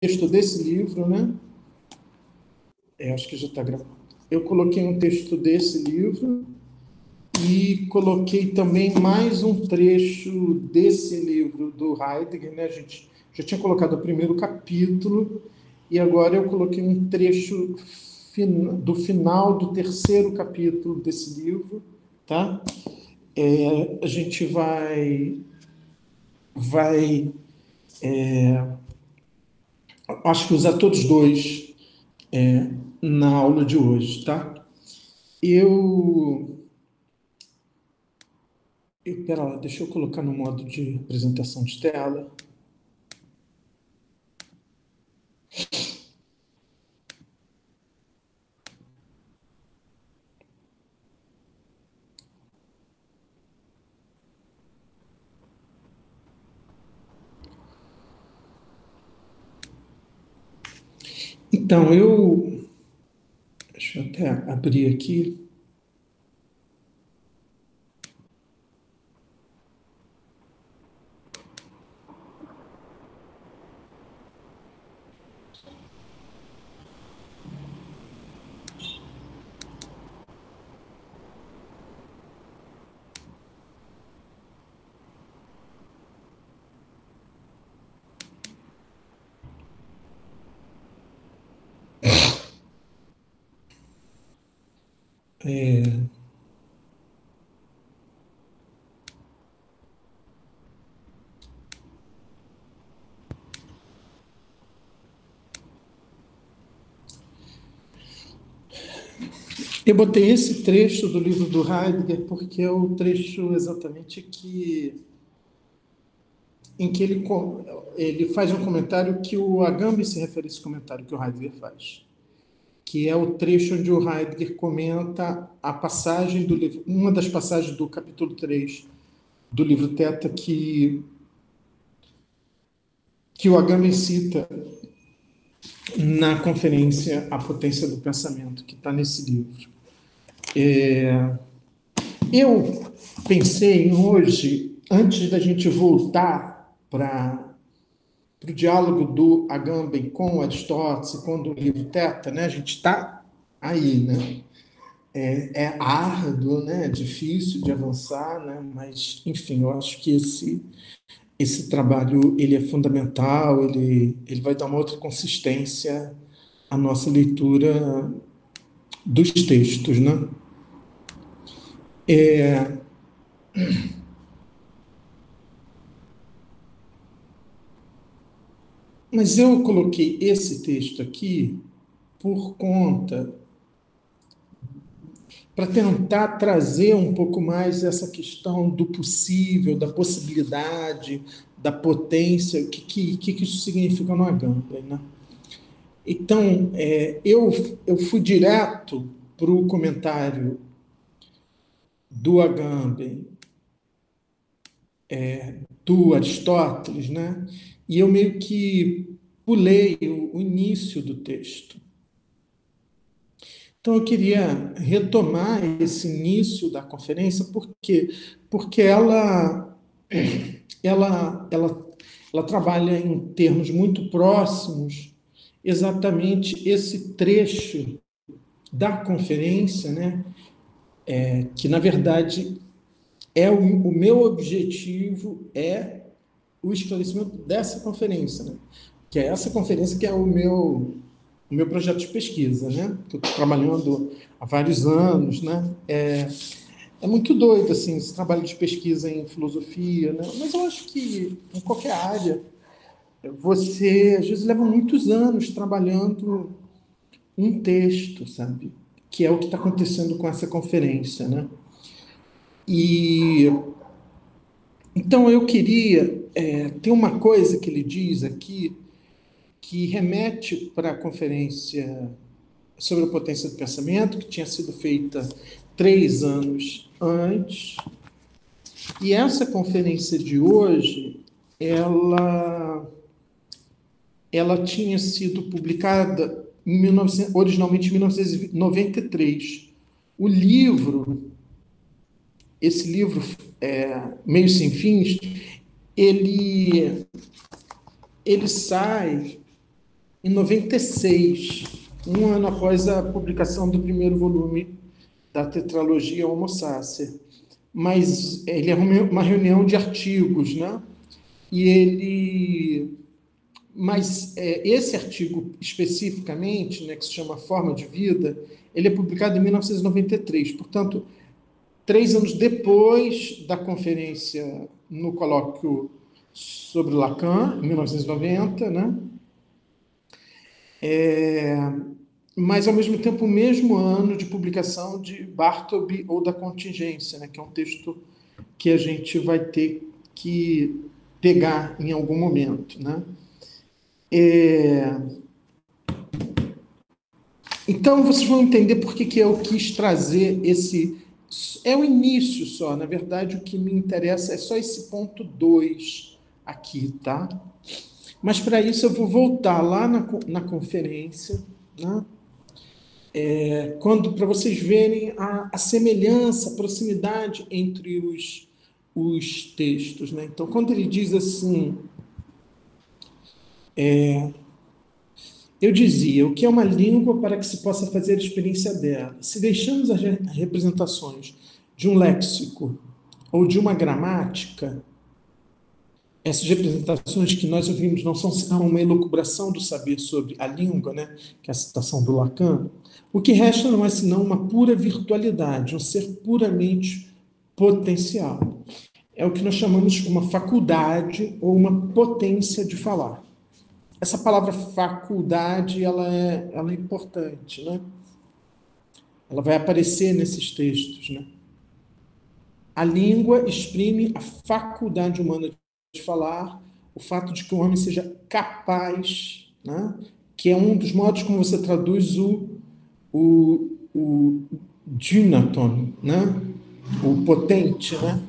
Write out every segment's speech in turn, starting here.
texto desse livro, né? Acho que já está gravando. Eu coloquei um texto desse livro e coloquei também mais um trecho desse livro do Heidegger, né? A gente já tinha colocado o primeiro capítulo e agora eu coloquei um trecho do final do terceiro capítulo desse livro, tá? A gente vai acho que usar todos dois na aula de hoje, tá? Pera lá, deixa eu colocar no modo de apresentação de tela. Então, deixa eu até abrir aqui. Eu botei esse trecho do livro do Heidegger porque é o trecho exatamente em que ele faz um comentário que o Agamben se refere a esse comentário que o Heidegger faz, que é o trecho onde o Heidegger comenta a passagem do livro, uma das passagens do capítulo 3 do livro Teta que o Agamben cita na conferência A Potência do Pensamento, que está nesse livro. Eu pensei em hoje, antes da gente voltar para o diálogo do Agamben com Aristóteles, com o livro Teta, né? A gente está aí, né? É árduo, né? É difícil de avançar, né? Mas, enfim, eu acho que esse trabalho ele é fundamental, ele vai dar uma outra consistência à nossa leitura dos textos, né? Mas eu coloquei esse texto aqui por conta, para tentar trazer um pouco mais essa questão do possível, da possibilidade, da potência, o que isso significa no Agamben, né? Então, eu fui direto para o comentário do Agamben, do Aristóteles, né? E eu meio que pulei o início do texto. Então, eu queria retomar esse início da conferência, porque ela, ela, ela trabalha em termos muito próximos exatamente esse trecho da conferência, né? Que, na verdade, o meu objetivo é o esclarecimento dessa conferência, né? Que é essa conferência que é o meu projeto de pesquisa, né? Que eu estou trabalhando há vários anos, né? É muito doido, assim, esse trabalho de pesquisa em filosofia, né? Mas eu acho que em qualquer área, você, às vezes, leva muitos anos trabalhando um texto, sabe? Que é o que está acontecendo com essa conferência, né? E, então, eu queria... tem uma coisa que ele diz aqui que remete para a conferência sobre a potência do pensamento, que tinha sido feita 3 anos antes. E essa conferência de hoje, ela tinha sido publicada originalmente em 1993. O livro, esse livro, Meio Sem Fins, ele sai em 96, um ano após a publicação do primeiro volume da tetralogia Homo Sacer. Mas ele é uma reunião de artigos, né? Mas esse artigo especificamente, né, que se chama Forma de Vida, ele é publicado em 1993, portanto, 3 anos depois da conferência no colóquio sobre Lacan, em 1990, né? Mas, ao mesmo tempo, o mesmo ano de publicação de Bartleby ou da Contingência, né? Que é um texto que a gente vai ter que pegar em algum momento, né? Então, vocês vão entender por que eu quis trazer esse... É o início só, na verdade, o que me interessa é só esse ponto 2 aqui, tá? Mas, para isso, eu vou voltar lá na conferência, né? Para vocês verem a semelhança, a proximidade entre os textos, né? Então, quando ele diz assim... Eu dizia, o que é uma língua para que se possa fazer a experiência dela? Se deixamos as representações de um léxico ou de uma gramática, essas representações que nós ouvimos não são senão uma elucubração do saber sobre a língua, né? Que é a citação do Lacan. O que resta não é senão uma pura virtualidade, um ser puramente potencial. É o que nós chamamos de uma faculdade ou uma potência de falar. Essa palavra faculdade, ela é importante, né? Ela vai aparecer nesses textos, né? A língua exprime a faculdade humana de falar, o fato de que o homem seja capaz, né? Que é um dos modos como você traduz o dynaton, né? O potente, né?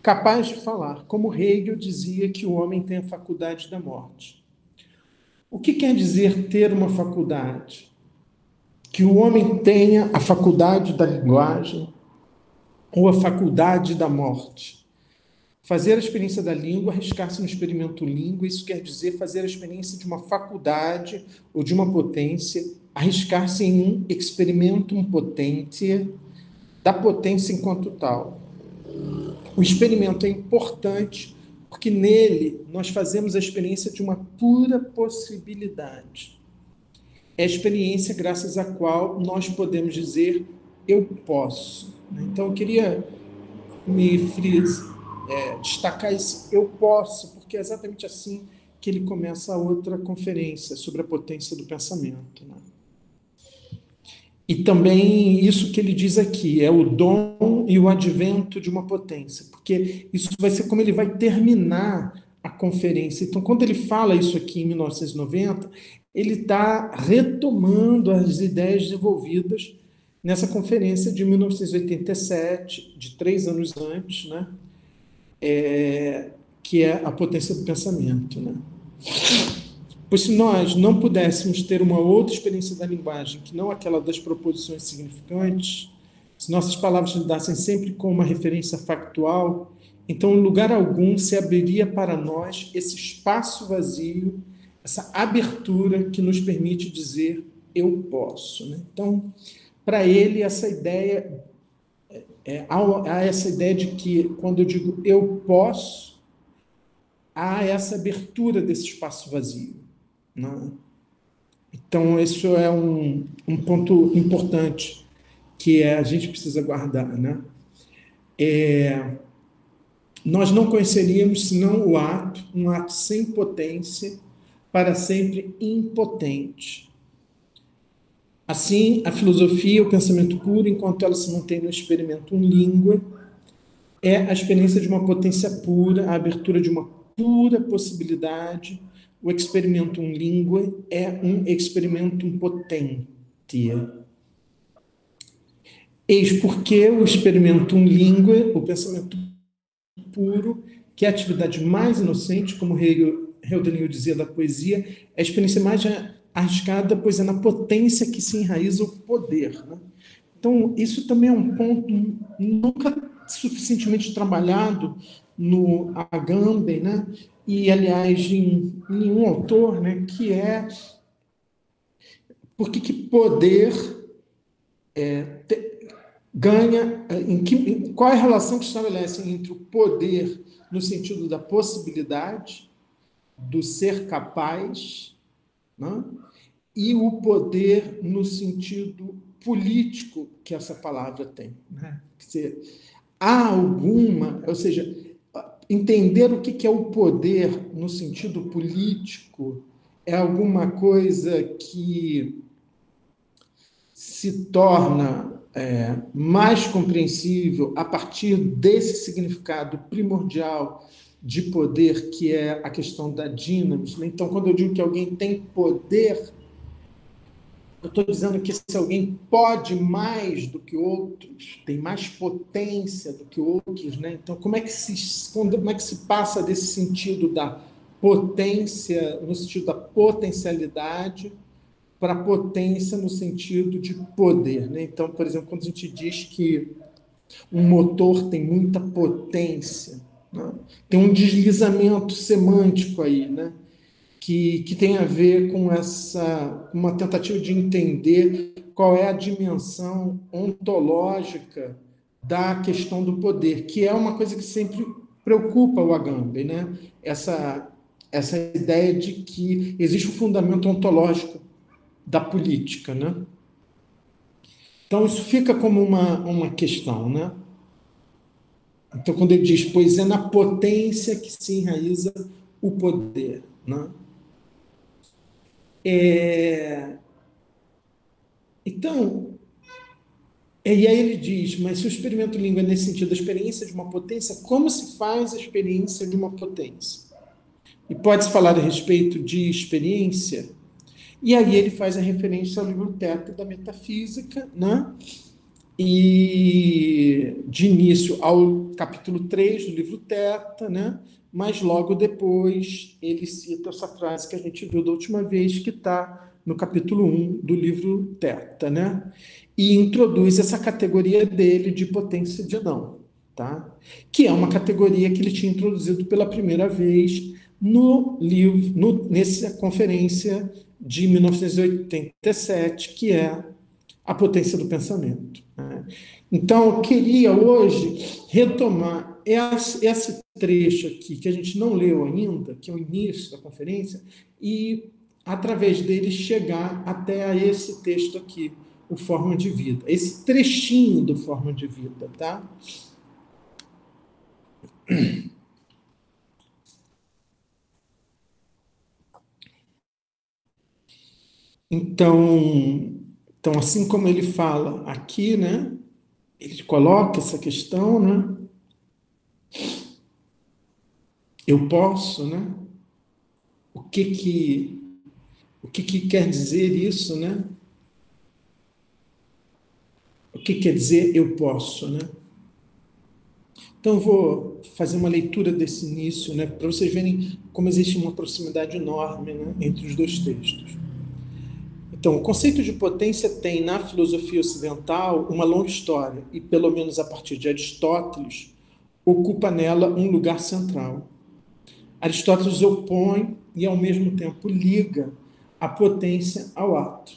Capaz de falar, como Hegel dizia que o homem tem a faculdade da morte. O que quer dizer ter uma faculdade? Que o homem tenha a faculdade da linguagem ou a faculdade da morte. Fazer a experiência da língua, arriscar-se no experimento língua, isso quer dizer fazer a experiência de uma faculdade ou de uma potência, arriscar-se em um experimentum potente, da potência enquanto tal. O experimento é importante porque nele nós fazemos a experiência de uma pura possibilidade. É a experiência graças à qual nós podemos dizer eu posso. Então, eu queria destacar esse eu posso, porque é exatamente assim que ele começa a outra conferência sobre a potência do pensamento, né? E também isso que ele diz aqui, é o dom e o advento de uma potência, porque isso vai ser como ele vai terminar a conferência. Então, quando ele fala isso aqui em 1990, ele está retomando as ideias desenvolvidas nessa conferência de 1987, de 3 anos antes, né? Que é a potência do pensamento, né? Pois se nós não pudéssemos ter uma outra experiência da linguagem que não aquela das proposições significantes, se nossas palavras lidassem sempre com uma referência factual, então, em lugar algum, se abriria para nós esse espaço vazio, essa abertura que nos permite dizer eu posso, né? Então, para ele, essa ideia há essa ideia de que, quando eu digo eu posso, há essa abertura desse espaço vazio, né? Então, isso é um ponto importante que a gente precisa guardar, né? Nós não conheceríamos senão o ato, um ato sem potência, para sempre impotente. Assim, a filosofia, o pensamento puro, enquanto ela se mantém no experimento língua, é a experiência de uma potência pura, a abertura de uma pura possibilidade. O experimentum língua é um experimentum potente. Eis porque o experimentum língua, o pensamento puro, que é a atividade mais inocente, como Hölderlin dizia da poesia, é a experiência mais arriscada, pois é na potência que se enraiza o poder, né? Então, isso também é um ponto nunca suficientemente trabalhado no Agamben, né? E, aliás, em nenhum autor, né? Que é por que poder ganha, qual é a relação que estabelece entre o poder no sentido da possibilidade, do ser capaz, né? E o poder no sentido político que essa palavra tem, né? Quer dizer, há alguma, ou seja, entender o que é o poder no sentido político é alguma coisa que se torna mais compreensível a partir desse significado primordial de poder, que é a questão da dinamis. Então, quando eu digo que alguém tem poder, eu estou dizendo que se alguém pode mais do que outros, tem mais potência do que outros, né? Então, como é que se passa desse sentido da potência, no sentido da potencialidade, para a potência no sentido de poder, né? Então, por exemplo, quando a gente diz que um motor tem muita potência, né? Tem um deslizamento semântico aí, né? Que tem a ver com uma tentativa de entender qual é a dimensão ontológica da questão do poder, que é uma coisa que sempre preocupa o Agamben, né? Essa ideia de que existe um fundamento ontológico da política, né? Então, isso fica como uma questão, né? Então, quando ele diz, pois é na potência que se enraiza o poder, né? Então, e aí ele diz, mas se o experimento língua é nesse sentido, a experiência de uma potência, como se faz a experiência de uma potência? E pode-se falar a respeito de experiência? E aí ele faz a referência ao livro Teto da Metafísica, né? E de início ao capítulo 3 do livro Teta, né? Mas logo depois ele cita essa frase que a gente viu da última vez, que está no capítulo 1 do livro Teta, né? E introduz essa categoria dele de potência de não, tá? Que é uma categoria que ele tinha introduzido pela primeira vez no livro, nessa conferência de 1987, que é a potência do pensamento, né? Então, eu queria hoje retomar esse trecho aqui, que a gente não leu ainda, que é o início da conferência, e, através dele, chegar até a esse texto aqui, o Forma de Vida, esse trechinho do Forma de Vida, tá? Então, assim como ele fala aqui, né? Ele coloca essa questão, né? Eu posso, né? O que quer dizer isso, né? O que quer dizer eu posso, né? Então, eu vou fazer uma leitura desse início, né, para vocês verem como existe uma proximidade enorme, né, entre os dois textos. Então, o conceito de potência tem, na filosofia ocidental, uma longa história, e, pelo menos a partir de Aristóteles, ocupa nela um lugar central. Aristóteles opõe e, ao mesmo tempo, liga a potência ao ato.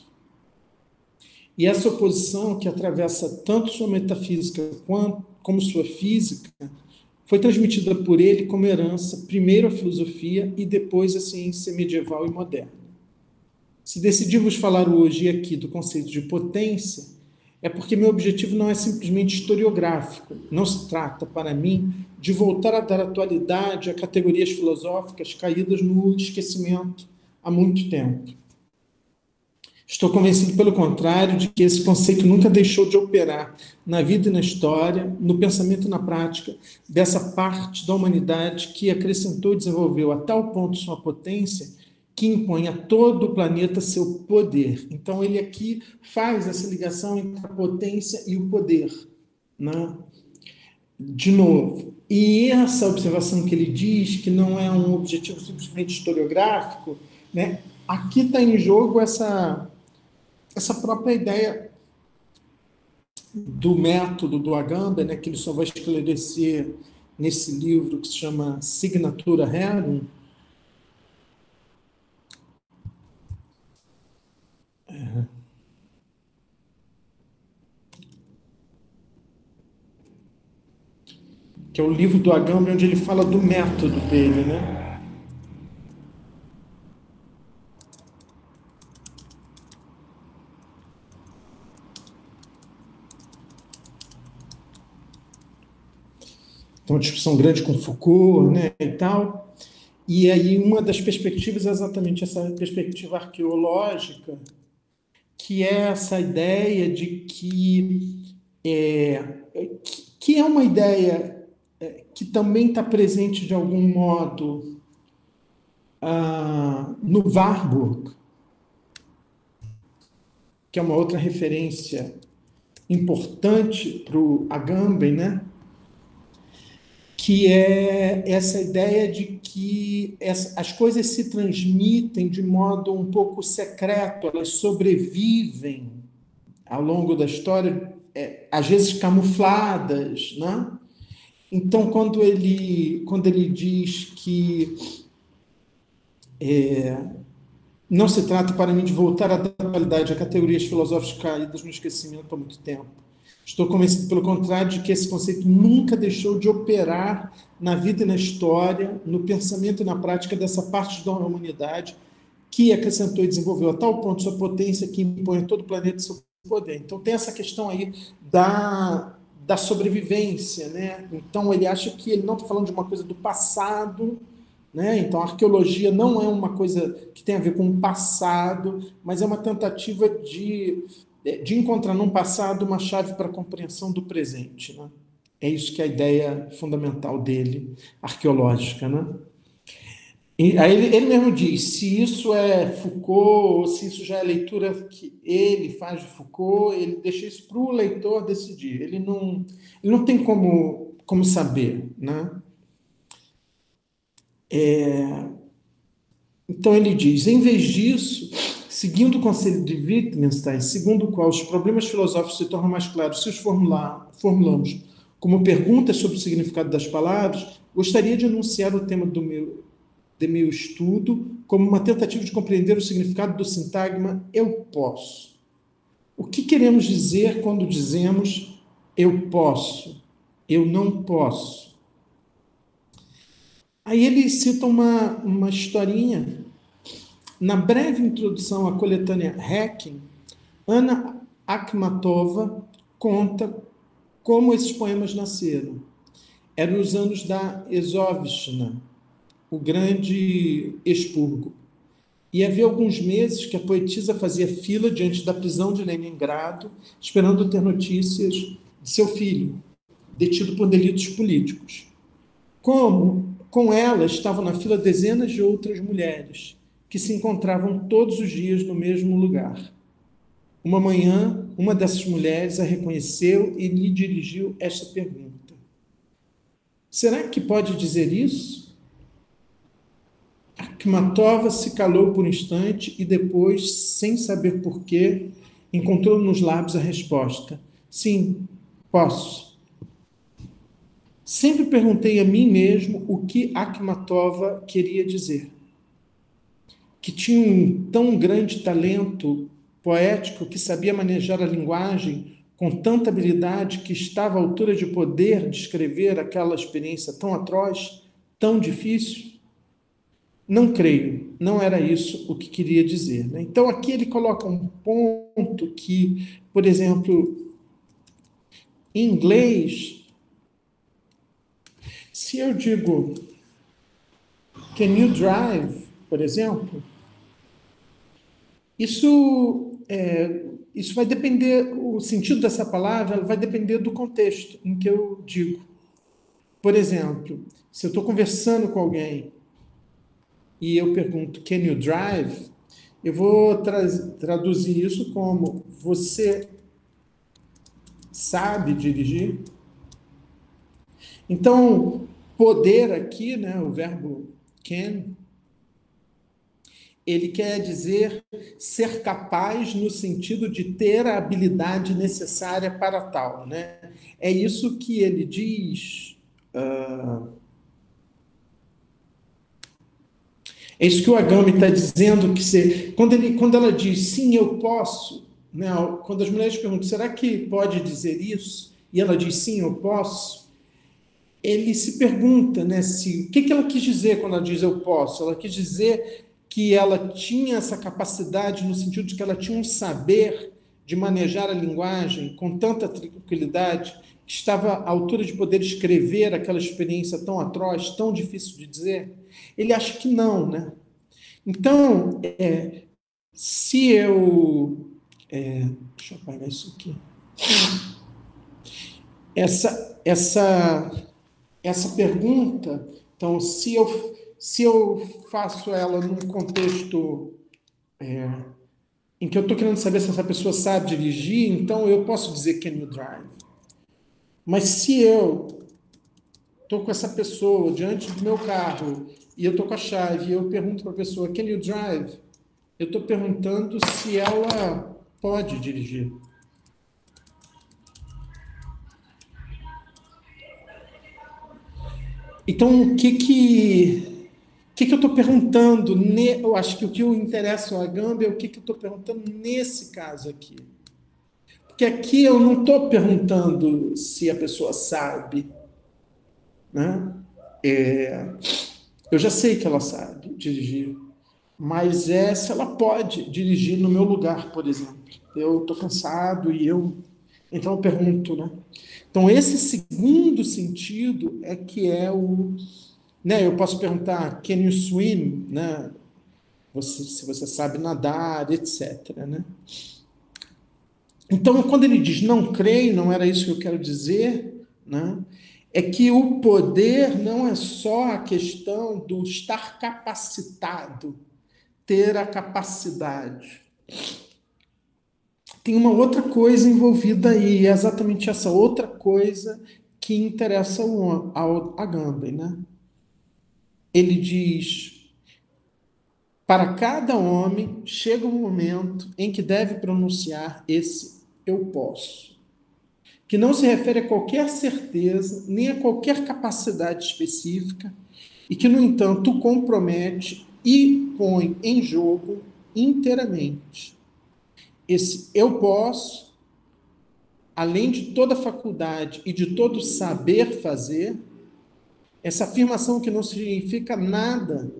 E essa oposição, que atravessa tanto sua metafísica como sua física, foi transmitida por ele como herança, primeiro à filosofia e depois à ciência medieval e moderna. Se decidimos falar hoje aqui do conceito de potência, é porque meu objetivo não é simplesmente historiográfico. Não se trata, para mim, de voltar a dar atualidade a categorias filosóficas caídas no esquecimento há muito tempo. Estou convencido, pelo contrário, de que esse conceito nunca deixou de operar na vida e na história, no pensamento e na prática dessa parte da humanidade que acrescentou e desenvolveu a tal ponto sua potência que impõe a todo o planeta seu poder. Então, ele aqui faz essa ligação entre a potência e o poder, né? De novo. E essa observação que ele diz, que não é um objetivo simplesmente historiográfico, né? Aqui está em jogo essa própria ideia do método do Agamben, né, que ele só vai esclarecer nesse livro que se chama Signatura Rerum. que é o livro do Agamben, onde ele fala do método dele, né? Então, uma discussão grande com Foucault, né, e tal. E aí, uma das perspectivas é exatamente essa perspectiva arqueológica, que é essa ideia de que é uma ideia que também está presente de algum modo no Warburg, que é uma outra referência importante para o Agamben, né? Que é essa ideia de que as coisas se transmitem de modo um pouco secreto, elas sobrevivem ao longo da história, às vezes camufladas, né? Então, quando ele diz que não se trata para mim de voltar à atualidade, a categorias filosóficas caídas no esquecimento há muito tempo. Estou convencido, pelo contrário, de que esse conceito nunca deixou de operar na vida e na história, no pensamento e na prática dessa parte da humanidade que acrescentou e desenvolveu a tal ponto sua potência que impõe a todo o planeta seu poder. Então tem essa questão aí da sobrevivência, né? Então ele acha que ele não está falando de uma coisa do passado, né? Então a arqueologia não é uma coisa que tem a ver com o passado, mas é uma tentativa de encontrar num passado uma chave para a compreensão do presente, né? É isso que é a ideia fundamental dele, arqueológica, né? E aí ele mesmo diz, se isso é Foucault, ou se isso já é a leitura que ele faz de Foucault, ele deixa isso para o leitor decidir. Ele não tem como saber, né? Então ele diz, em vez disso, seguindo o conselho de Wittgenstein, segundo o qual os problemas filosóficos se tornam mais claros se os formulamos como perguntas sobre o significado das palavras, gostaria de anunciar o tema de meu estudo como uma tentativa de compreender o significado do sintagma eu posso. O que queremos dizer quando dizemos eu posso, eu não posso? Aí ele cita uma historinha. Na breve introdução à coletânea Hacking, Ana Akhmatova conta como esses poemas nasceram. Eram os anos da Exovishna, o grande expurgo. E havia alguns meses que a poetisa fazia fila diante da prisão de Leningrado, esperando ter notícias de seu filho, detido por delitos políticos. Com ela estavam na fila dezenas de outras mulheres, que se encontravam todos os dias no mesmo lugar. Uma manhã, uma dessas mulheres a reconheceu e lhe dirigiu esta pergunta: será que pode dizer isso? Akhmatova se calou por um instante e depois, sem saber porquê, encontrou nos lábios a resposta: sim, posso. Sempre perguntei a mim mesmo o que Akhmatova queria dizer. Que tinha um tão grande talento poético, que sabia manejar a linguagem com tanta habilidade que estava à altura de poder descrever aquela experiência tão atroz, tão difícil. Não creio, não era isso o que queria dizer, né? Então, aqui ele coloca um ponto que, por exemplo, em inglês, se eu digo can you drive, por exemplo, isso vai depender, o sentido dessa palavra vai depender do contexto em que eu digo. Por exemplo, se eu estou conversando com alguém e eu pergunto, can you drive? Eu vou traduzir isso como, você sabe dirigir? Então, poder aqui, né, o verbo can, ele quer dizer ser capaz no sentido de ter a habilidade necessária para tal, né? É isso que ele diz. É isso que o Agamben está dizendo, que quando ela diz sim, eu posso, né? Quando as mulheres perguntam, será que pode dizer isso? E ela diz sim, eu posso. ele se pergunta, né, o que ela quis dizer quando ela diz eu posso. Ela quis dizer que ela tinha essa capacidade no sentido de que ela tinha um saber de manejar a linguagem com tanta tranquilidade, que estava à altura de poder escrever aquela experiência tão atroz, tão difícil de dizer. Ele acha que não, né? Então, se eu... deixa eu apagar isso aqui. Essa pergunta, então, se eu faço ela num contexto em que eu estou querendo saber se essa pessoa sabe dirigir, então eu posso dizer can you drive. Mas se eu estou com essa pessoa diante do meu carro e eu estou com a chave e eu pergunto para a pessoa can you drive, eu estou perguntando se ela pode dirigir. Então, o que eu estou perguntando? Eu acho que o que interessa ao Agamben é o que eu estou perguntando nesse caso aqui. Porque aqui eu não estou perguntando se a pessoa sabe, né? Eu já sei que ela sabe dirigir, mas se ela pode dirigir no meu lugar, por exemplo. Eu estou cansado então eu pergunto, né? Então esse segundo sentido é que é o, né? Eu posso perguntar, can you swim, né? Se você sabe nadar, etc., né? Então, quando ele diz não creio, não era isso que eu quero dizer, né? É que o poder não é só a questão do estar capacitado, ter a capacidade. Tem uma outra coisa envolvida aí, é exatamente essa outra coisa que interessa ao Agamben, né? Ele diz: para cada homem chega um momento em que deve pronunciar esse eu posso, que não se refere a qualquer certeza, nem a qualquer capacidade específica, e que, no entanto, o compromete e põe em jogo inteiramente. Esse eu posso, além de toda faculdade e de todo saber fazer, essa afirmação que não significa nada,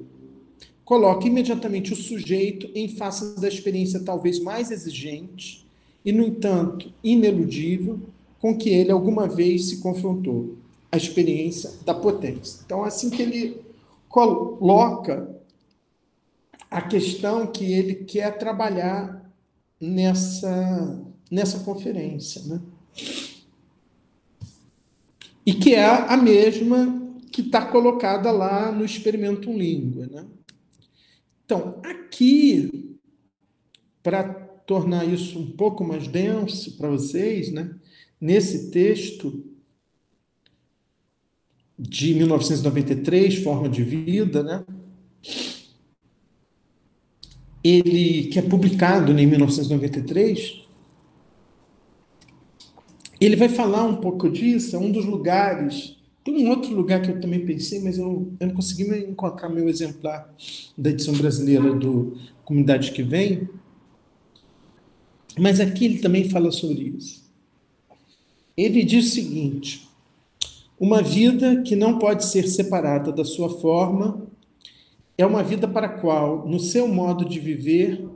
coloca imediatamente o sujeito em face da experiência talvez mais exigente e, no entanto, ineludível, com que ele alguma vez se confrontou, a experiência da potência. Então, assim que ele coloca a questão que ele quer trabalhar nessa conferência, né? E que é a mesma que está colocada lá no Experimentum Língua, né? Então, aqui, para tornar isso um pouco mais denso para vocês, né? Nesse texto de 1993, Forma de Vida, né? Ele, que é publicado em 1993, ele vai falar um pouco disso, é um dos lugares. Tem um outro lugar que eu também pensei, mas eu não consegui encontrar meu exemplar da edição brasileira do Comunidade que Vem, mas aqui ele também fala sobre isso. Ele diz o seguinte: uma vida que não pode ser separada da sua forma é uma vida para a qual, no seu modo de viver,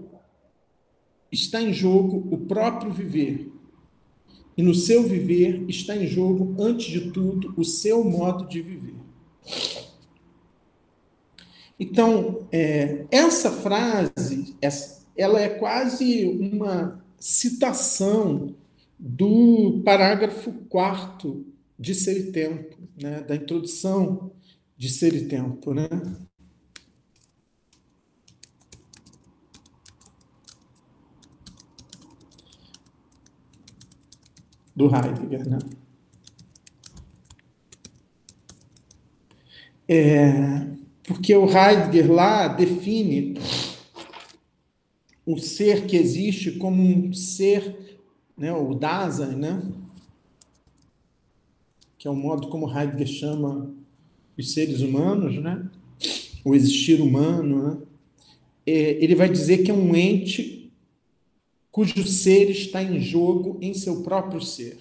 está em jogo o próprio viver. E no seu viver está em jogo, antes de tudo, o seu modo de viver. Então, essa frase, ela é quase uma citação do parágrafo 4º de Ser e Tempo, né? Da introdução de Ser e Tempo, né? Do Heidegger, né? Porque o Heidegger lá define o ser que existe como um ser, né, o Dasein, né, que é o modo como Heidegger chama os seres humanos, né, o existir humano, né, ele vai dizer que é um ente cujo ser está em jogo em seu próprio ser.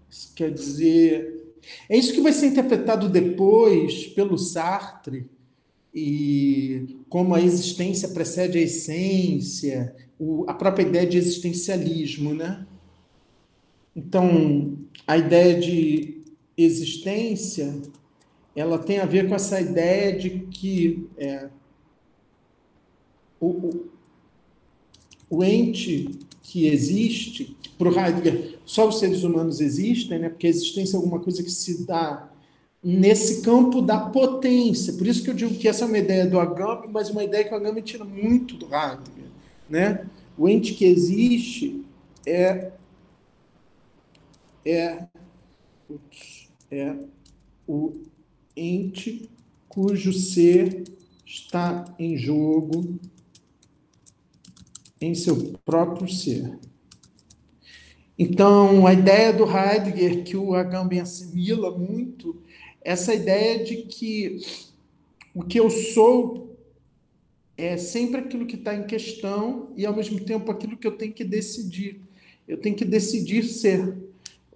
Isso quer dizer É isso que vai ser interpretado depois pelo Sartre, e como a existência precede a essência, a própria ideia de existencialismo, né? Então, a ideia de existência, ela tem a ver com essa ideia de que o, o ente que existe, para o Heidegger, só os seres humanos existem, né? Porque a existência é alguma coisa que se dá nesse campo da potência. Por isso que eu digo que essa é uma ideia do Agamben, mas uma ideia que o Agamben tira muito do Heidegger, né? O ente que existe é, é, é o ente cujo ser está em jogo em seu próprio ser. Então, a ideia do Heidegger, que o Agamben assimila muito, essa ideia de que o que eu sou é sempre aquilo que está em questão e, ao mesmo tempo, aquilo que eu tenho que decidir. Eu tenho que decidir ser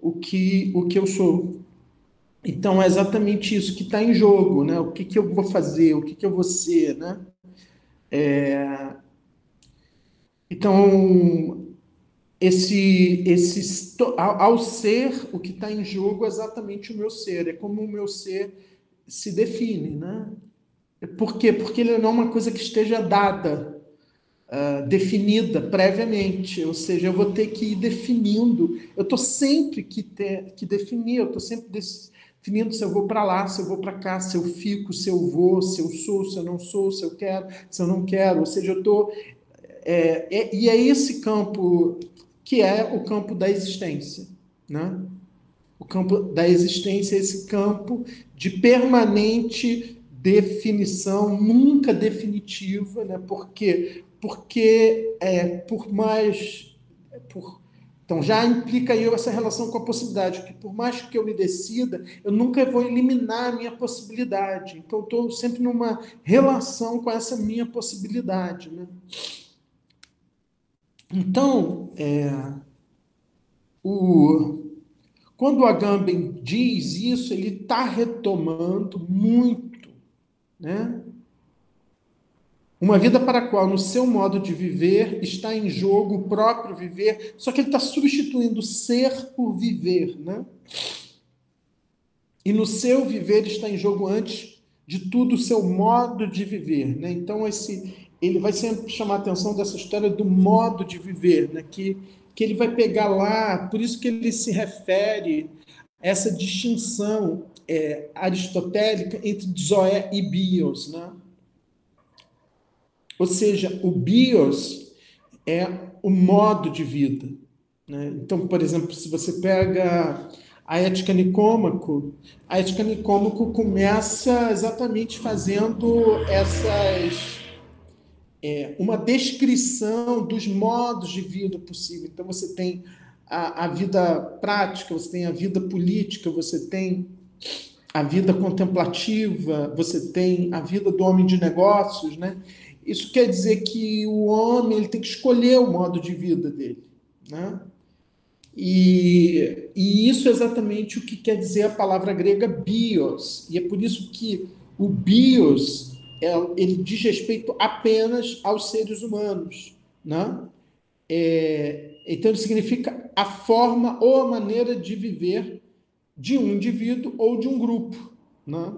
o que eu sou. Então, é exatamente isso que está em jogo, né? O que eu vou fazer, o que eu vou ser, né? Então, ao ser, o que está em jogo é exatamente o meu ser, é como o meu ser se define, né? Por quê? Porque ele não é uma coisa que esteja dada, definida previamente, ou seja, eu vou ter que ir definindo, eu estou sempre que definir, eu estou sempre definindo se eu vou para lá, se eu vou para cá, se eu fico, se eu vou, se eu sou, se eu não sou, se eu quero, se eu não quero, ou seja, eu estou e é esse campo que é o campo da existência, né? O campo da existência é esse campo de permanente definição, nunca definitiva, né? Por quê? Porque por mais então já implica aí essa relação com a possibilidade, que por mais que eu me decida, eu nunca vou eliminar a minha possibilidade. Então eu estou sempre numa relação com essa minha possibilidade, né? Então, o, quando o Agamben diz isso, ele está retomando muito, né? Uma vida para a qual, no seu modo de viver, está em jogo o próprio viver, só que ele está substituindo ser por viver, né? E no seu viver está em jogo, antes de tudo, o seu modo de viver, né? Então, ele vai sempre chamar a atenção dessa história do modo de viver, né? Que ele vai pegar lá, por isso que ele se refere a essa distinção aristotélica entre zoé e bios, né? Ou seja, o bios é o modo de vida, né? Então, por exemplo, se você pega a ética Nicômaco começa exatamente fazendo uma descrição dos modos de vida possível. Então, você tem a vida prática, você tem a vida política, você tem a vida contemplativa, você tem a vida do homem de negócios, né? Isso quer dizer que o homem ele tem que escolher o modo de vida dele, né? E isso é exatamente o que quer dizer a palavra grega bios. E é por isso que o bios ele diz respeito apenas aos seres humanos, né? Então, ele significa a forma ou a maneira de viver de um indivíduo ou de um grupo, né?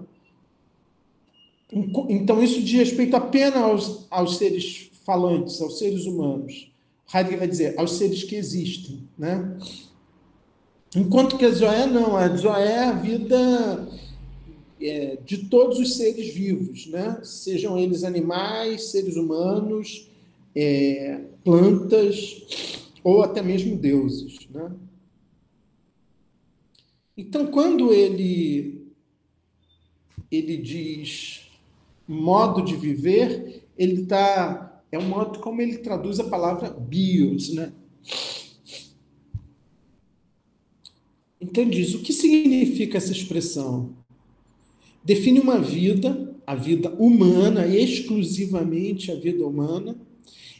Então, isso diz respeito apenas aos seres falantes, aos seres humanos. Heidegger vai dizer, aos seres que existem, né? Enquanto que a Zoé não, a Zoé é a vida de todos os seres vivos, né? Sejam eles animais, seres humanos, plantas ou até mesmo deuses, né? Então, quando ele diz modo de viver, ele é um modo como ele traduz a palavra bios, né? Então, ele diz, o que significa essa expressão? Define uma vida, a vida humana, exclusivamente a vida humana,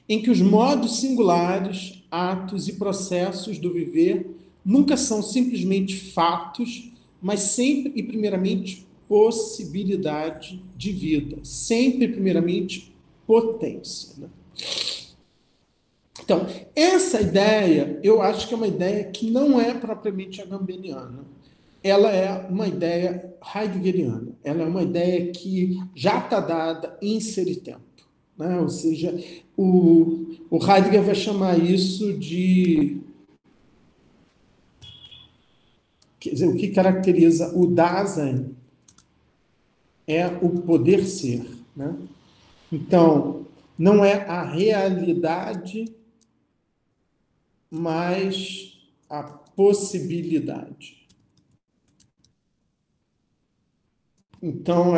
em que os modos singulares, atos e processos do viver nunca são simplesmente fatos, mas sempre e primeiramente possibilidade de vida, sempre e primeiramente potência, né? Então, essa ideia, eu acho que é uma ideia que não é propriamente agambeniana. Ela é uma ideia heideggeriana. Ela é uma ideia que já está dada em ser e tempo, né? Ou seja, o Heidegger vai chamar isso de... Quer dizer, o que caracteriza o Dasein é o poder ser, né? Então, não é a realidade, mas a possibilidade. Então,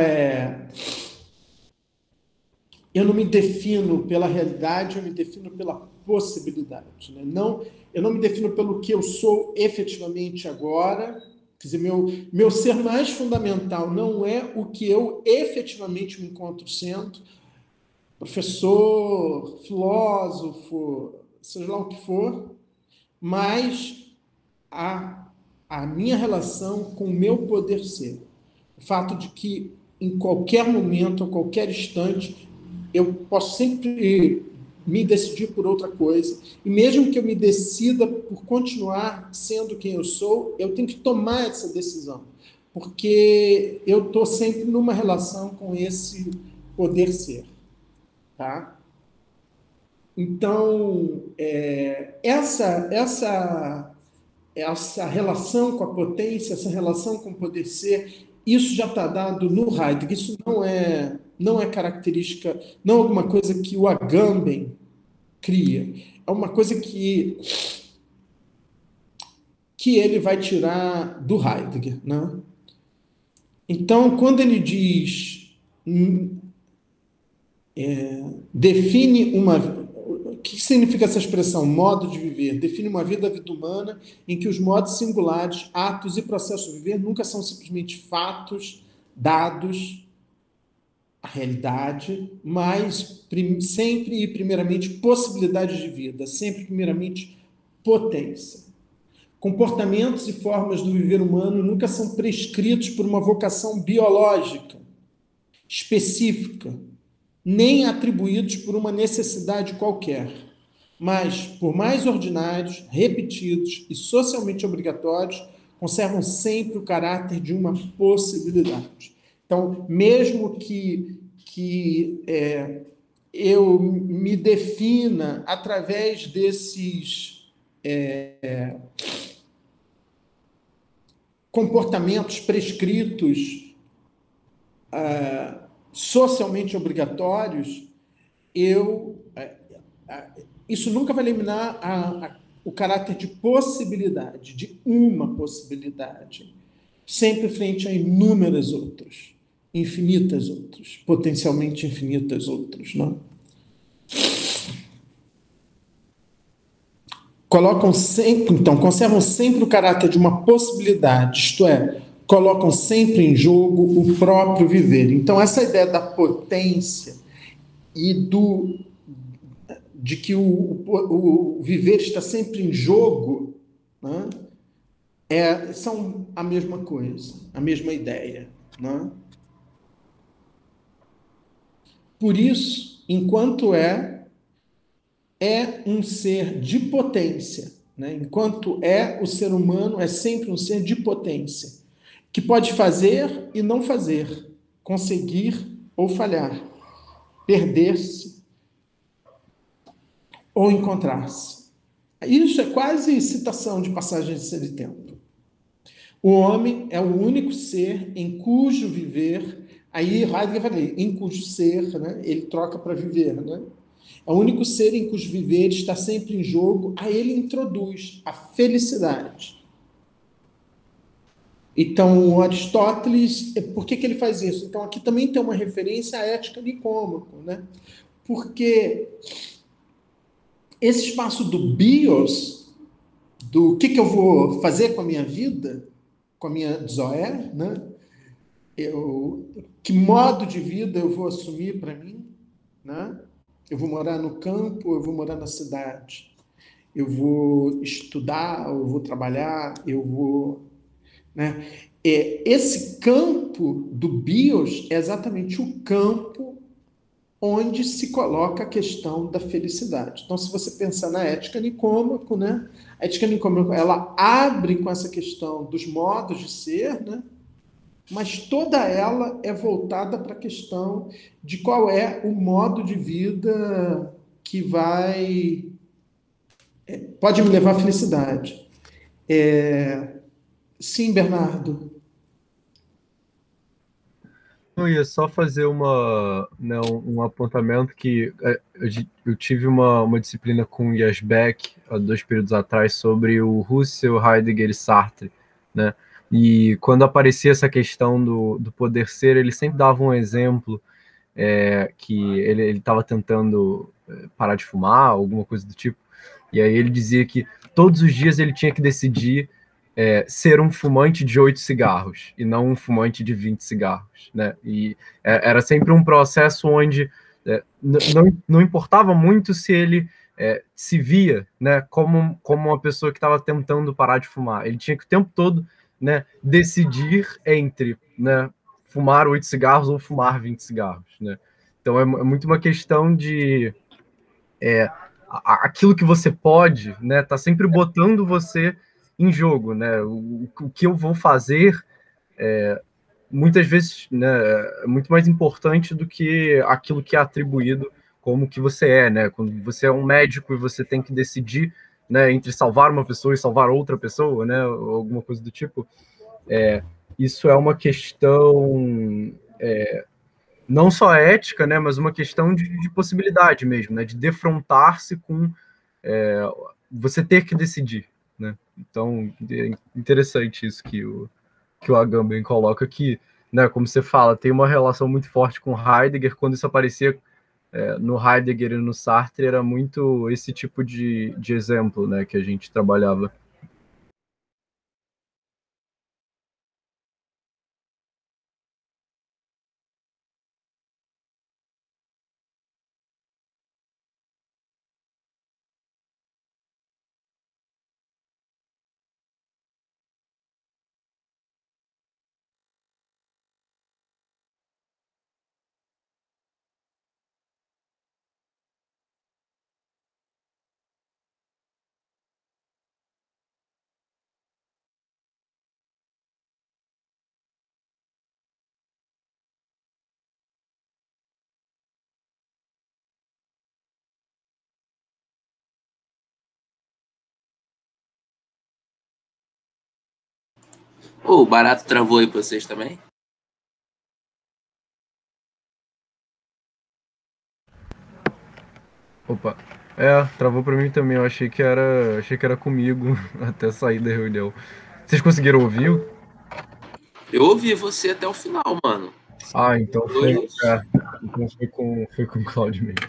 eu não me defino pela realidade, eu me defino pela possibilidade, né? Não, eu não me defino pelo que eu sou efetivamente agora. Quer dizer, meu ser mais fundamental não é o que eu efetivamente me encontro sendo, professor, filósofo, seja lá o que for, mas a, a minha relação com o meu poder ser. O fato de que em qualquer momento, a qualquer instante, eu posso sempre me decidir por outra coisa, e mesmo que eu me decida por continuar sendo quem eu sou, eu tenho que tomar essa decisão, porque eu estou sempre numa relação com esse poder ser, tá? Então, essa relação com a potência, essa relação com o poder ser, isso já está dado no Heidegger. Isso não é característica, não é alguma coisa que o Agamben cria. É uma coisa que ele vai tirar do Heidegger, né? Então, quando ele diz define uma... O que significa essa expressão, modo de viver? Define uma vida, a vida humana, em que os modos singulares, atos e processos de viver nunca são simplesmente fatos, dados, a realidade, mas sempre e primeiramente possibilidades de vida, sempre primeiramente potência. Comportamentos e formas do viver humano nunca são prescritos por uma vocação biológica, específica, nem atribuídos por uma necessidade qualquer, mas, por mais ordinários, repetidos e socialmente obrigatórios, conservam sempre o caráter de uma possibilidade. Então, mesmo que eu me defina através desses comportamentos prescritos, socialmente obrigatórios, isso nunca vai eliminar o caráter de possibilidade, de uma possibilidade, sempre frente a inúmeras outras, infinitas outras, potencialmente infinitas outras, não? Então, conservam sempre o caráter de uma possibilidade, isto é, colocam sempre em jogo o próprio viver. Então, essa ideia da potência e de que o viver está sempre em jogo, né, são a mesma coisa, a mesma ideia, né? Por isso, enquanto é um ser de potência, né? Enquanto o ser humano é sempre um ser de potência, que pode fazer e não fazer, conseguir ou falhar, perder-se ou encontrar-se. Isso é quase citação de Passagem de Ser e Tempo. O homem é o único ser em cujo viver, aí Heidegger vai ler, em cujo ser, né, ele troca para viver, né? É o único ser em cujo viver está sempre em jogo, a ele introduz a felicidade. Então, o Aristóteles, por que ele faz isso? Então, aqui também tem uma referência à ética Nicômaco, né? Porque esse espaço do bios, do que eu vou fazer com a minha vida, com a minha zoé, né? Que modo de vida eu vou assumir para mim, né? Eu vou morar no campo, eu vou morar na cidade, eu vou estudar, eu vou trabalhar, eu vou né? Esse campo do bios é exatamente o campo onde se coloca a questão da felicidade. Então, se você pensar na ética Nicômaco, né? A ética Nicômaco, ela abre com essa questão dos modos de ser, né? Mas toda ela é voltada para a questão de qual é o modo de vida que pode me levar à felicidade. Sim, Bernardo. Eu ia só fazer né, um apontamento que eu tive uma disciplina com o Yasbeck há 2 períodos atrás sobre o Russell, Heidegger e Sartre, né? E quando aparecia essa questão do poder ser, ele sempre dava um exemplo que ele estava tentando parar de fumar, alguma coisa do tipo, e aí ele dizia que todos os dias ele tinha que decidir ser um fumante de 8 cigarros e não um fumante de 20 cigarros, né? E era sempre um processo onde não importava muito se ele se via, né, como uma pessoa que estava tentando parar de fumar. Ele tinha que o tempo todo, né, decidir entre, né, fumar 8 cigarros ou fumar 20 cigarros, né? Então é muito uma questão de aquilo que você pode, né, tá sempre botando você em jogo, né? O que eu vou fazer muitas vezes, né, é muito mais importante do que aquilo que é atribuído como que você é, né? Quando você é um médico e você tem que decidir, né, entre salvar uma pessoa e salvar outra pessoa, né, ou alguma coisa do tipo, isso é uma questão não só ética, né, mas uma questão de possibilidade mesmo, né, de defrontar-se com você ter que decidir, né? Então, é interessante isso que o Agamben coloca aqui, né, como você fala, tem uma relação muito forte com Heidegger. Quando isso aparecia no Heidegger e no Sartre, era muito esse tipo de exemplo, né, que a gente trabalhava. Ô, o barato travou aí pra vocês também? Opa, travou para mim também. Eu achei que era comigo até sair da reunião. Vocês conseguiram ouvir? Eu ouvi você até o final, mano. Ah, então Dois. foi com o Claudio mesmo.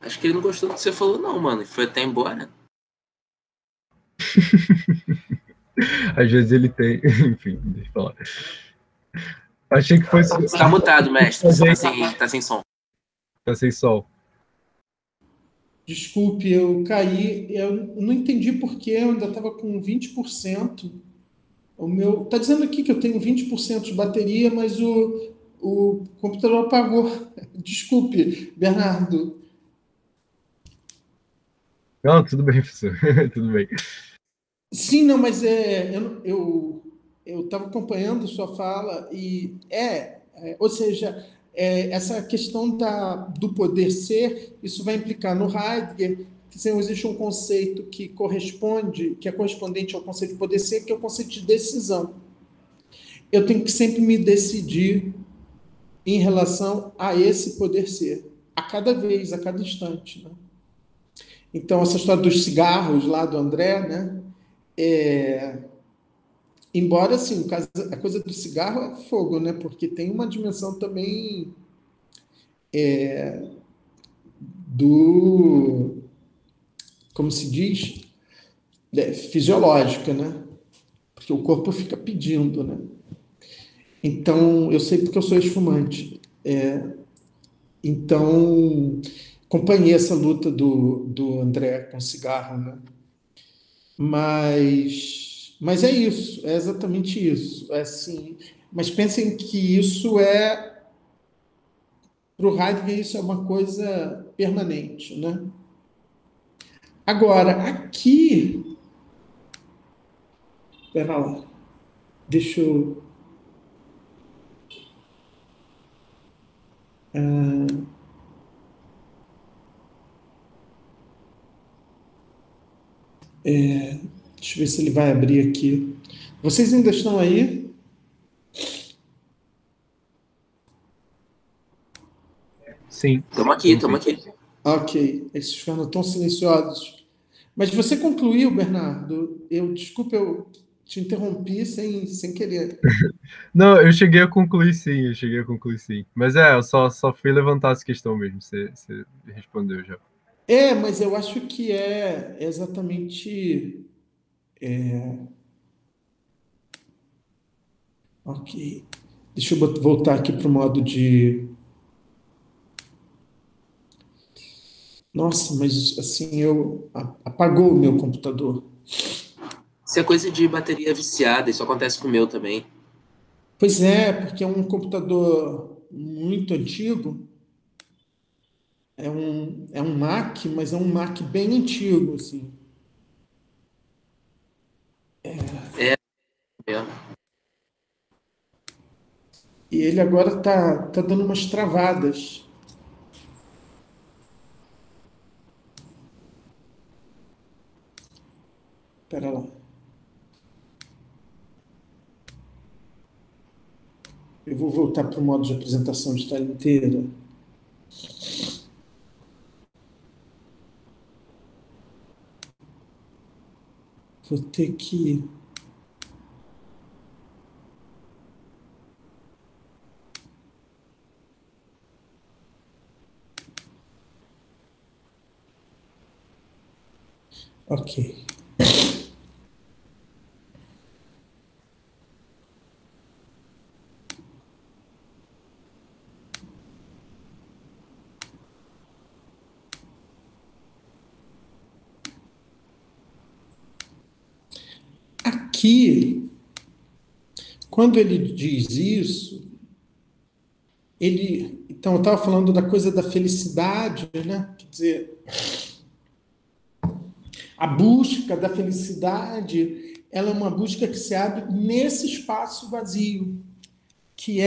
Acho que ele não gostou do que você falou, não, mano. E foi até embora. Às vezes ele tem, enfim, deixa eu falar. Achei que fosse Você tá mutado, mestre. Você fazer tá sem som. tá sem sol. Desculpe, eu caí. Eu não entendi por quê, eu ainda estava com 20%. O meu. Tá dizendo aqui que eu tenho 20% de bateria, mas o computador apagou. Desculpe, Bernardo. Não, tudo bem, professor. Tudo bem. Sim, não, mas eu estava acompanhando sua fala e ou seja, essa questão do poder ser, isso vai implicar no Heidegger que assim, existe um conceito que é correspondente ao conceito de poder ser, que é o conceito de decisão. Eu tenho que sempre me decidir em relação a esse poder ser, a cada vez, a cada instante, né? Então, essa história dos cigarros lá do André, né? É, embora, assim, a coisa do cigarro é fogo, né? Porque tem uma dimensão também do, como se diz, fisiológica, né? Porque o corpo fica pedindo, né? Então, eu sei porque eu sou ex-fumante. Então, acompanhei essa luta do André com cigarro, né? Mas é isso, é exatamente isso. É assim, mas pensem que isso para o Heidegger, isso é uma coisa permanente, né? Agora, aqui, pera lá, deixa eu. Deixa eu ver se ele vai abrir aqui. Vocês ainda estão aí? Sim, Tamo aqui, estamos tamo sim. aqui. Ok, esses ficando tão silenciosos. Mas você concluiu, Bernardo? Desculpa, eu te interrompi sem querer. Não, eu cheguei a concluir sim. Mas eu só fui levantar essa questão mesmo, você respondeu já. Mas eu acho que é exatamente. Ok. Deixa eu voltar aqui para o modo de. Nossa, mas assim, apagou o meu computador. Isso é coisa de bateria viciada, isso acontece com o meu também. Pois é, porque é um computador muito antigo. É um Mac, mas é um Mac bem antigo, assim. É, é. E ele agora tá dando umas travadas. Pera lá. Eu vou voltar para o modo de apresentação de tela inteira. Vou ter que. Ok. Aqui, quando ele diz isso, ele. Então, eu estava falando da coisa da felicidade, né? Quer dizer, a busca da felicidade, ela é uma busca que se abre nesse espaço vazio, que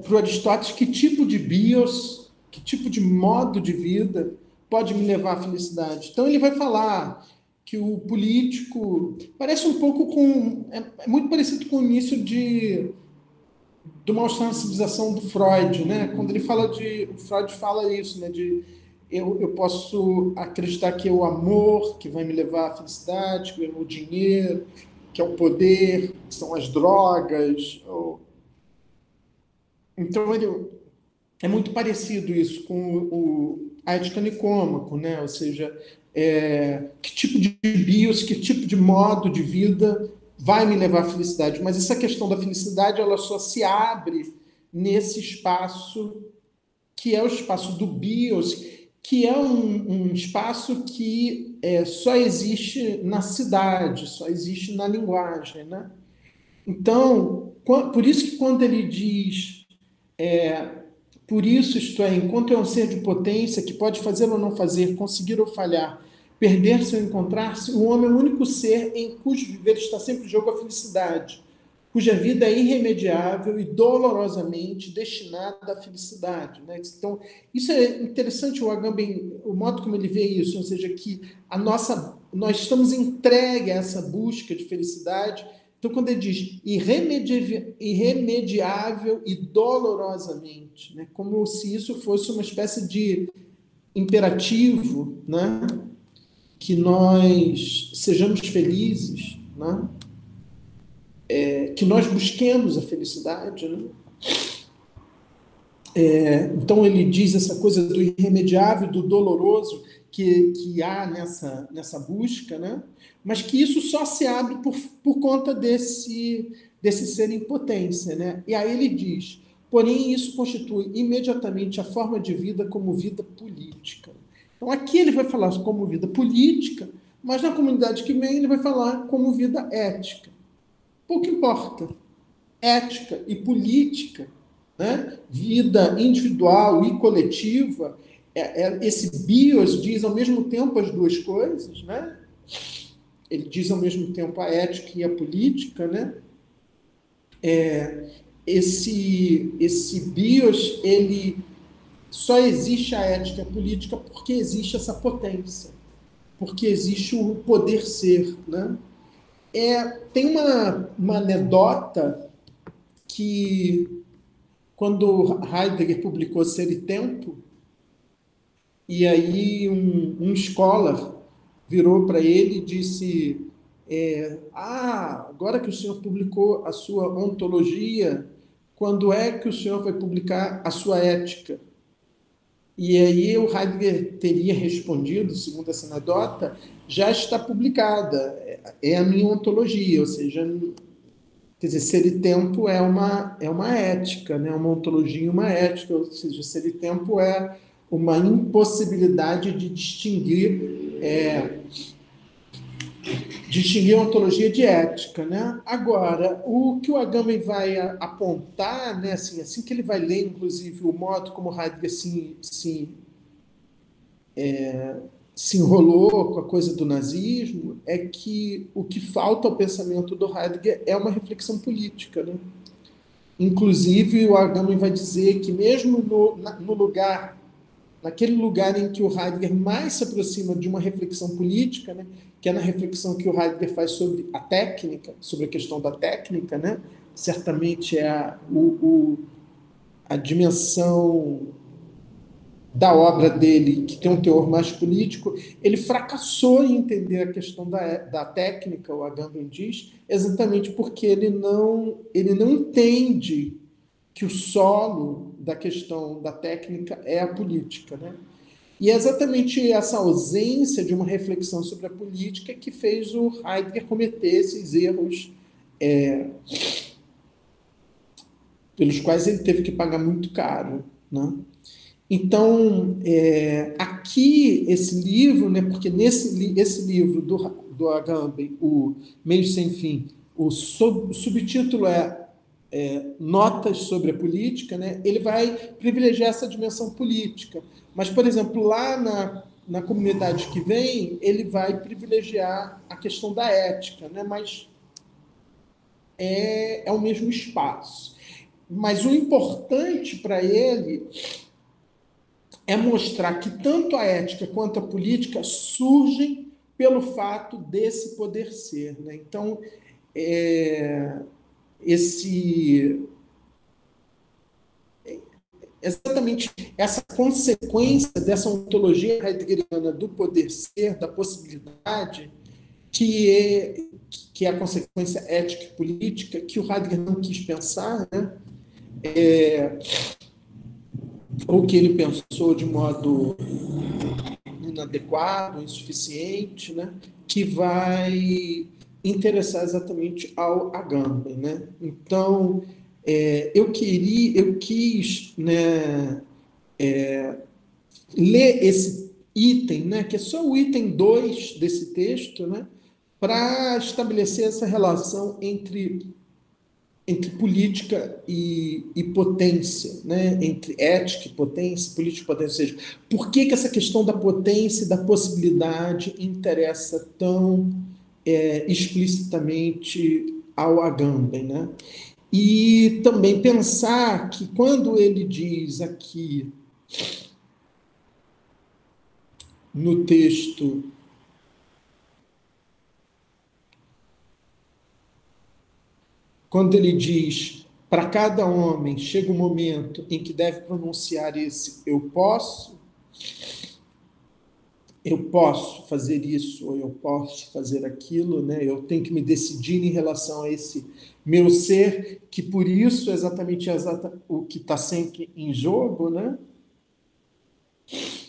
para o Aristóteles, que tipo de bios, que tipo de modo de vida pode me levar à felicidade? Então ele vai falar que o político parece um pouco com é muito parecido com o início do mal-estar na civilização do Freud, né? Quando ele fala o Freud fala isso, né? De eu posso acreditar que é o amor que vai me levar à felicidade, que é o dinheiro, que é o poder, que são as drogas. Então ele é muito parecido isso com a ética nicômaco, né? Ou seja, que tipo de bios, que tipo de modo de vida vai me levar à felicidade. Mas essa questão da felicidade, ela só se abre nesse espaço que é o espaço do bios, que é um espaço que só existe na cidade, só existe na linguagem, né? Então, por isso que quando ele diz por isso, isto é, enquanto é um ser de potência que pode fazer ou não fazer, conseguir ou falhar, perder-se ou encontrar-se, o homem é o único ser em cujo viver está sempre em jogo a felicidade, cuja vida é irremediável e dolorosamente destinada à felicidade. Né? Então, isso é interessante, o Agamben, o modo como ele vê isso, ou seja, que nós estamos entregues a essa busca de felicidade. Então, quando ele diz irremediável e dolorosamente, né? Como se isso fosse uma espécie de imperativo, né? Que nós sejamos felizes, né? Que nós busquemos a felicidade. Né? Então, ele diz essa coisa do irremediável, do doloroso que há nessa busca, né? Mas que isso só se abre por conta desse ser em potência, né? E aí ele diz, porém isso constitui imediatamente a forma de vida como vida política. Então aqui ele vai falar como vida política, mas na comunidade que vem ele vai falar como vida ética. Pouco importa. Ética e política, né? Vida individual e coletiva, esse bios diz ao mesmo tempo as duas coisas, né? Ele diz ao mesmo tempo a ética e a política, né? Esse bios, ele só existe a ética e a política porque existe essa potência, porque existe o poder ser, né? Tem uma anedota que, quando Heidegger publicou Ser e Tempo, e aí um scholar virou para ele e disse, agora que o senhor publicou a sua ontologia, quando é que o senhor vai publicar a sua ética? E aí o Heidegger teria respondido, segundo essa anedota, já está publicada, é a minha ontologia, ou seja, quer dizer, Ser e Tempo é uma ética, né? Uma ontologia e uma ética, ou seja, Ser e Tempo é uma impossibilidade de distinguir a ontologia de ética, né? Agora, o que o Agamben vai apontar, né, assim que ele vai ler, inclusive, o modo como Heidegger se enrolou com a coisa do nazismo, é que o que falta ao pensamento do Heidegger é uma reflexão política, né? Inclusive, o Agamben vai dizer que mesmo naquele lugar em que o Heidegger mais se aproxima de uma reflexão política, né, que é na reflexão que o Heidegger faz sobre a técnica, sobre a questão da técnica, né, certamente é a dimensão da obra dele, que tem um teor mais político, ele fracassou em entender a questão da técnica, o Agamben diz, exatamente porque ele não entende que o solo da questão da técnica é a política, né? E é exatamente essa ausência de uma reflexão sobre a política que fez o Heidegger cometer esses erros pelos quais ele teve que pagar muito caro, né? Então, aqui, esse livro, né, porque esse livro do Agamben, o Meio Sem Fim, o subtítulo Notas sobre a Política, né, ele vai privilegiar essa dimensão política. Mas, por exemplo, lá na comunidade que vem, ele vai privilegiar a questão da ética, né, mas é o mesmo espaço. Mas o importante para ele é mostrar que tanto a ética quanto a política surgem pelo fato desse poder ser, né? Então, exatamente essa consequência dessa ontologia heideggeriana do poder ser, da possibilidade, que é a consequência ética e política, que o Heidegger não quis pensar, né? Ou que ele pensou de modo inadequado, insuficiente, né? Que vai interessar exatamente ao Agamben, né? Então, eu quis, né, ler esse item, né, que é só o item 2 desse texto, né, para estabelecer essa relação entre política e potência, né? Entre ética e potência, política e potência. Ou seja, por que essa questão da potência e da possibilidade interessa tão explicitamente ao Agamben, né? E também pensar que quando ele diz aqui no texto quando ele diz para cada homem chega um momento em que deve pronunciar esse eu posso fazer isso, ou eu posso fazer aquilo, né? Eu tenho que me decidir em relação a esse meu ser, que por isso é exatamente o que está sempre em jogo, né?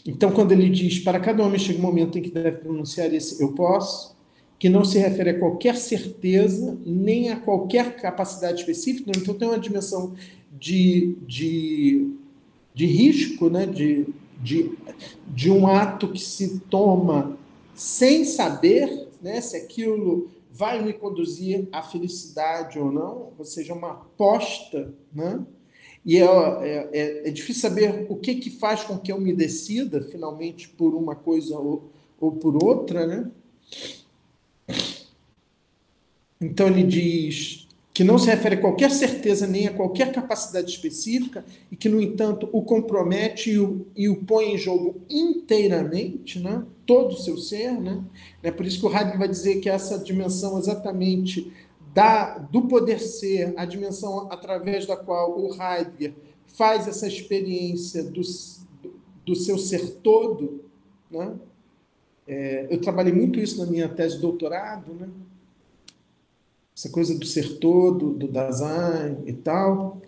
Então, quando ele diz para cada homem chega um momento em que deve pronunciar esse eu posso, que não se refere a qualquer certeza, nem a qualquer capacidade específica. Então, tem uma dimensão de risco, né? de um ato que se toma sem saber, né? Se aquilo vai me conduzir à felicidade ou não, ou seja, uma aposta, né? E é difícil saber o que faz com que eu me decida, finalmente, por uma coisa ou por outra, né? Então, ele diz que não se refere a qualquer certeza nem a qualquer capacidade específica e que, no entanto, o compromete e o põe em jogo inteiramente, né? Todo o seu ser. Né? É por isso que o Heidegger vai dizer que essa dimensão exatamente do poder ser, a dimensão através da qual o Heidegger faz essa experiência do seu ser todo. Né? Eu trabalhei muito isso na minha tese de doutorado, né? Essa coisa do ser todo, do Dasein e tal.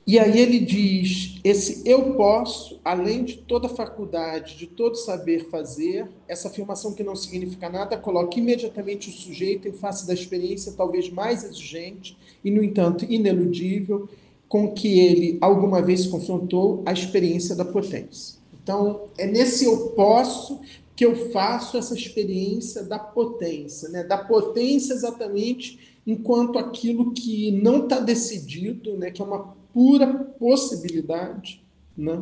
E aí ele diz, esse eu posso, além de toda faculdade, de todo saber fazer, essa afirmação que não significa nada, coloca imediatamente o sujeito em face da experiência talvez mais exigente e, no entanto, ineludível, com que ele alguma vez se confrontou, a experiência da potência. Então, é nesse eu posso que eu faço essa experiência da potência, né? Da potência exatamente enquanto aquilo que não está decidido, né? Que é uma pura possibilidade, né?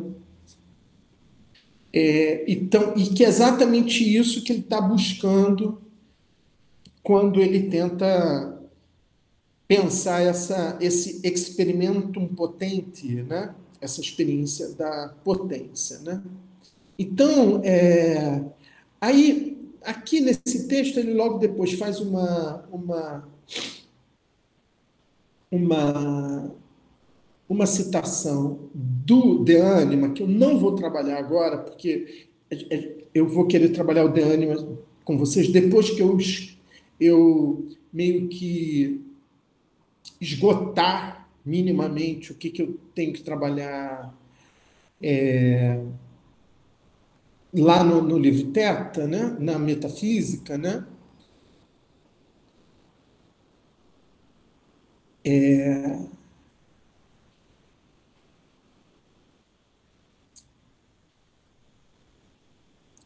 Então, e que é exatamente isso que ele está buscando quando ele tenta pensar esse experimentum potente, né? Essa experiência da potência, né? Então, aí, aqui nesse texto, ele logo depois faz uma citação do De Anima, que eu não vou trabalhar agora, porque eu vou querer trabalhar o De Anima com vocês depois que eu meio que esgotar minimamente o que eu tenho que trabalhar lá no livro Teta, né? Na metafísica, né?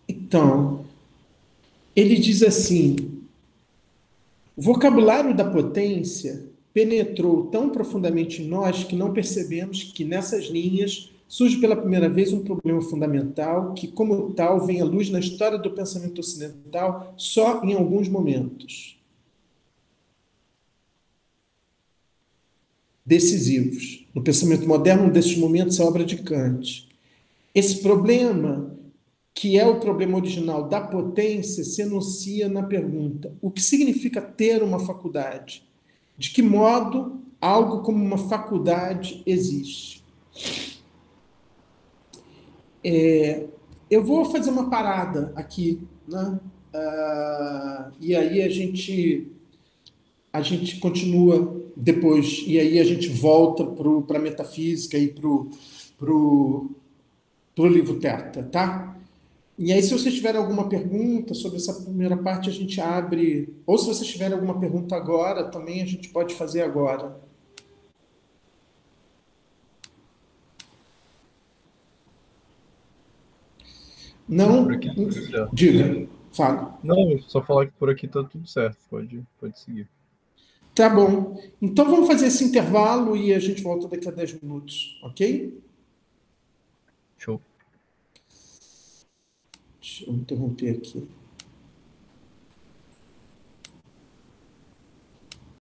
Então, ele diz assim: o vocabulário da potência penetrou tão profundamente em nós que não percebemos que nessas linhas surge pela primeira vez um problema fundamental que, como tal, vem à luz na história do pensamento ocidental só em alguns momentos decisivos. No pensamento moderno, um desses momentos é a obra de Kant. Esse problema, que é o problema original da potência, se enuncia na pergunta: o que significa ter uma faculdade? De que modo algo como uma faculdade existe? Eu vou fazer uma parada aqui, né? E aí a gente continua depois, e aí a gente volta para a metafísica e para o livro Teta, tá? E aí, se vocês tiverem alguma pergunta sobre essa primeira parte, a gente abre. Ou se vocês tiverem alguma pergunta agora, também a gente pode fazer agora. Por Não? aqui tá tudo certo. Diga, fala. Não, só falar que por aqui tá tudo certo. Pode seguir. Tá bom. Então vamos fazer esse intervalo e a gente volta daqui a 10 minutos, ok? Show. Deixa eu interromper aqui.